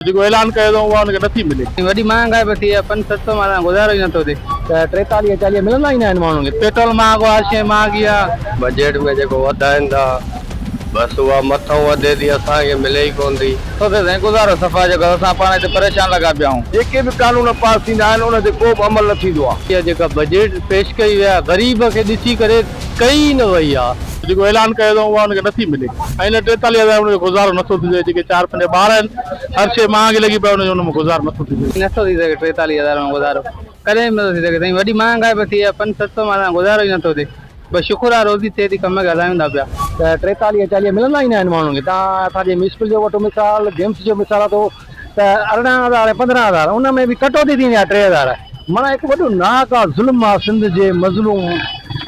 जो ऐलान कयो अथऊं उहा हुनखे नथी मिले। वॾी महांगाई बि थी आहे, 500-700 माण्हू गुज़ारो ई नथो थिए। 43-40 मिलंदा ई न आहिनि माण्हुनि खे। पेट्रोल महांगो आहे, शइ महांगी आहे। बजट में जेको वधाइनि था बस उहा मथां वधे थी, असांखे मिले ई कोन थी। तो गुज़ारो सफ़ा जेको असां पाण हिते परेशान लॻा पिया आहियूं। जेके बि कानून पास थींदा आहिनि उन ते को बि अमल न थींदो आहे। इहा जेका बजट पेश कई विया ग़रीब खे ॾिसी करे कई न वई आहे। जेको ऐलान कयो अथऊं उहा हुनखे नथी मिले। ऐं हिन 43,000 हुनजो गुज़ारो नथो थी सघे। जेके 4-5 ॿार आहिनि, हर शइ महांगी लॻी पई आहे, हुन में गुज़ारो नथो थी सघे। नथो थी सघे 43,000 में गुज़ारो कॾहिं बि नथो थी सघे। साईं वॾी महांगाई बि थी आहे, 500-700 माण्हू गुज़ारो ई नथो थिए। बस शुक्र आहे रोज़ी थिए थी, कम खे हलायूं था पिया। 43-40 मिलंदा ई न आहिनि माण्हुनि खे। तव्हां असांजे म्यूनिसिपल जो वठो मिसाल, गेम्स जो मिसाल आहे त 18,000-15,000 उन में बि कटौती थींदी आहे 3,000। माना हिकु वॾो नाक आहे, ज़ुल्म आहे सिंध जे मज़लूम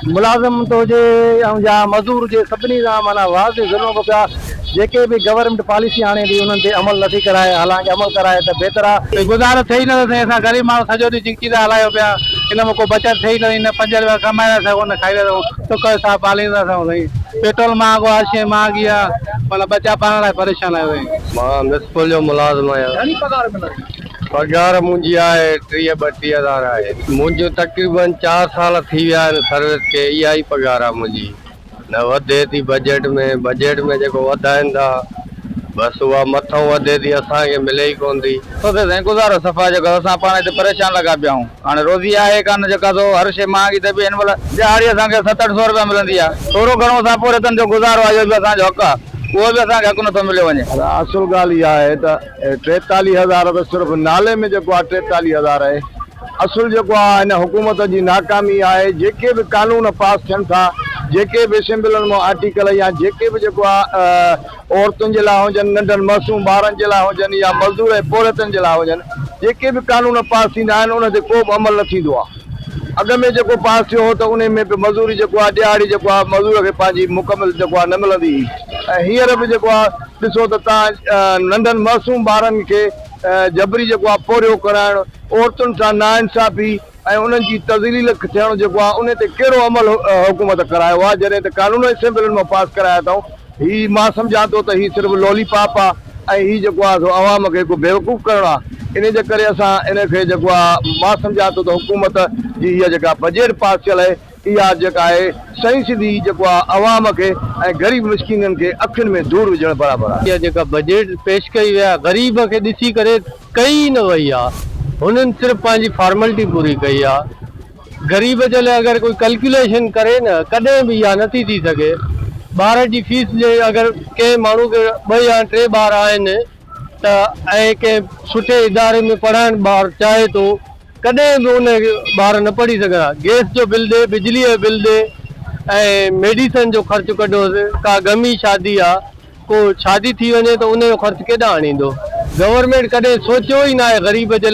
मुलाज़िम तो हुजे या मज़दूर हुजे, सभिनी सां माना वाज़े ज़ुल्म पिया। जेके बि गवर्नमेंट पॉलिसी आणे थी उन्हनि ते अमल नथी कराए, हालांकि अमल कराए त बहितर आहे। गुज़ारो थिए ई नथो थिए। असां ग़रीब माण्हू सॼो ॾींहुं चिंकी था हलायो पिया। हिन में को बचत थिए ई न। हिन 5 रुपया कमाए था सघूं, न खाई था सघूं, सुख सां पालींदा सघूं। साईं पेट्रोल महांगो आहे, शइ महांगी आहे, माना बचा पालण लाइ परेशान आहियो। साईं मां म्यूनिसिपल जो मुलाज़िम आहियां। पगार मुंहिंजी आहे 30-32 आहे। मुंहिंजो तक़रीबन 4 साल थी विया आहिनि सर्विस खे। इहा ई पगार आहे मुंहिंजी। न वधे थी बजट में जेको वधाइनि था बस उहा मथां वधे थी, असांखे मिले ई कोन थी। तो साईं गुज़ारो सफ़ा जेको असां पाण हिते परेशान लॻा पिया आहियूं। हाणे रोज़ी आहे कान, जेका तो हर शइ महांगी थिए पई। हिन महिल दिहाड़ी असांखे 700-800 रुपया मिलंदी आहे। थोरो घणो असां पूरे तन जो गुज़ारो आहे, इहो बि असांजो हक़ आहे। उहो बि असांखे हक़ नथो मिलियो वञे। असुल ॻाल्हि इहा आहे त 43,000 त सिर्फ़ु नाले में जेको आहे 43,000 आहे। असुल जेको आहे हिन हुकूमत जी नाकामी आहे। जेके बि कानून पास थियनि था, जेके बि असेंबलियुनि मां आर्टिकल या जेके बि जेको आहे औरतुनि जे लाइ हुजनि, नंढनि मासूम ॿारनि जे लाइ हुजनि या मज़दूर ऐं पोरतनि जे लाइ हुजनि, जेके बि कानून पास थींदा आहिनि उन ते को बि अमल न थींदो आहे। अॻ में जेको पास थियो हो त उन में बि मज़दूरी जेको आहे ॾियाड़ी जेको आहे मज़दूर खे पंहिंजी मुकमिल जेको आहे न मिलंदी हुई। ऐं हींअर बि जेको आहे ॾिसो त तव्हां नंढनि मासूम ॿारनि खे जबरी जेको आहे पोरियो कराइणु, औरतुनि सां नाइंसाफ़ी ऐं उन्हनि जी तज़लील थियणु जेको आहे उन ते कहिड़ो अमल हुकूमत करायो आहे, जॾहिं त कानून असेंबलियुनि मां पास कराया अथऊं। हीअ मां सम्झां थो त हीअ सिर्फ़ु लॉलीपॉप आहे ऐं हीअ जेको आहे अवाम खे हिकु बेवकूफ़ करणु आहे। इन जे करे असां इन खे जेको आहे मां सम्झां थो त हुकूमत जी इहा जेका बजट पास थियल आहे इहा जेका आहे सही सिधी जेको आहे अवाम खे ऐं ग़रीब मिसकीननि खे अखियुनि में धूड़ विझणु बराबरि आहे। इहा जेका बजट पेश कई विया ग़रीब खे ॾिसी करे कई न वई आहे। हुननि सिर्फ़ु पंहिंजी फॉर्मेलिटी पूरी कई आहे। ग़रीब जे लाइ अगरि कोई कैलकुलेशन करे न, कॾहिं बि इहा नथी थी सघे। ॿार जी फीस जे अगरि कंहिं माण्हू खे 2 या 3 ॿार आहिनि त ऐं कंहिं सुठे इदारे में पढ़ाइणु ॿारु चाहे थो, कॾहिं बि उन ॿार न पढ़ी सघंदा। गैस जो बिल ॾे, बिजलीअ जो बिल ॾे ऐं मेडिसन जो ख़र्चु कढोसि। का ग़मी शादी आहे, को शादी थी वञे त उन जो ख़र्चु केॾां आणींदो। गवर्नमेंट कॾहिं सोचियो ई न आहे ग़रीब जे लाइ।